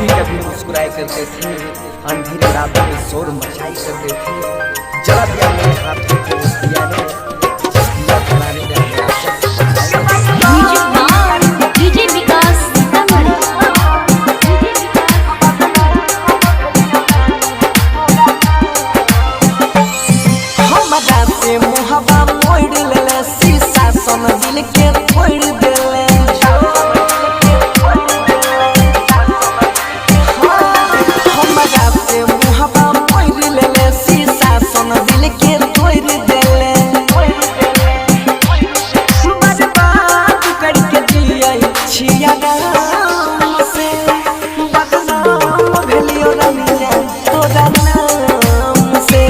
कभी कभी मुस्कुराए करते थे, अंधेरे रातों में शोर मचाई करते थे। जला दिया मेरे हाथों को उस दिया ने, जिस दिया जलाने में हमें आशा डीजे विकास हमरा से मुहब्बा मोड़ लेले, शीशा सन दिल के फोड़ देले। हमरा से मुहब्बा मोड़ लेले, शीशा सन दिल के फोड़ देले। बर्बाद करके जियै छिया नाम से, बदनाम भेलियो रमिया तोरा नाम से।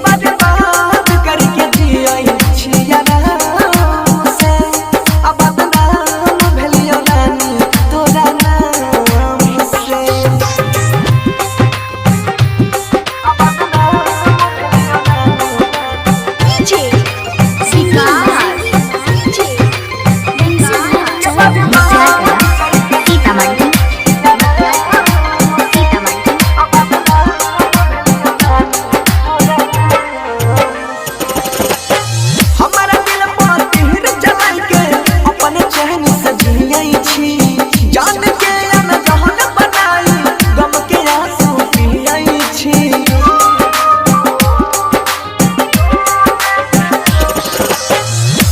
बर्बाद करके जियै छिया नाम से, बदनाम भेलियो रानी तोरा नाम से। डीजे विकास हमारा दिल पर तीर जलाई के अपने चैन से जियै छी, जान के अनजान बनाई गम के आंसू पियै छी।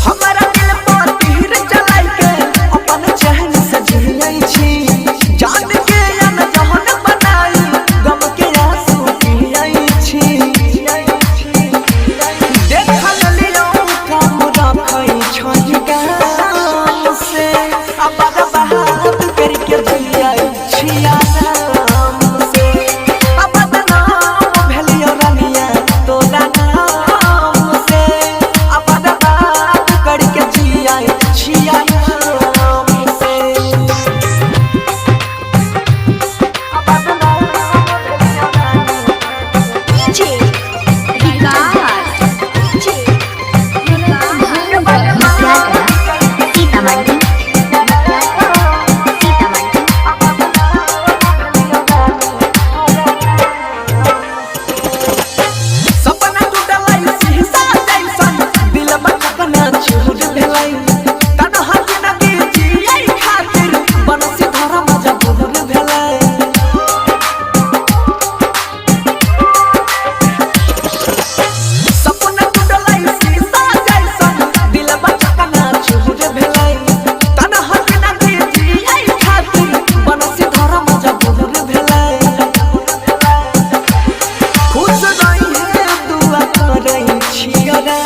हमारा दिल पर तीर जलाई के अपने चैन से जियै छी, जान के अनजान बनाई गम के आंसू पियै छी। देखल लियो काम रखै छोड़ गाम से, बर्बाद करके जियै छिया नाम से। बदनाम भेलियो रमिया तोरा नाम से, बर्बाद करके जियै छिया नाम से। डीजे सपना टूटलै शीशा जैसन, दिलवा सपना चूर भेलै। तन्हा जिंदगी जियै खातिर बनसी धर्म मजबूर भेलै। सपना टूटलै शीशा जैसन, दिलवा सपना चूर भेलै। तन्हा जिंदगी जियै खातिर बनसी धर्म मजबूर भेलै। खुश रहिए दुआ करै छियो रे।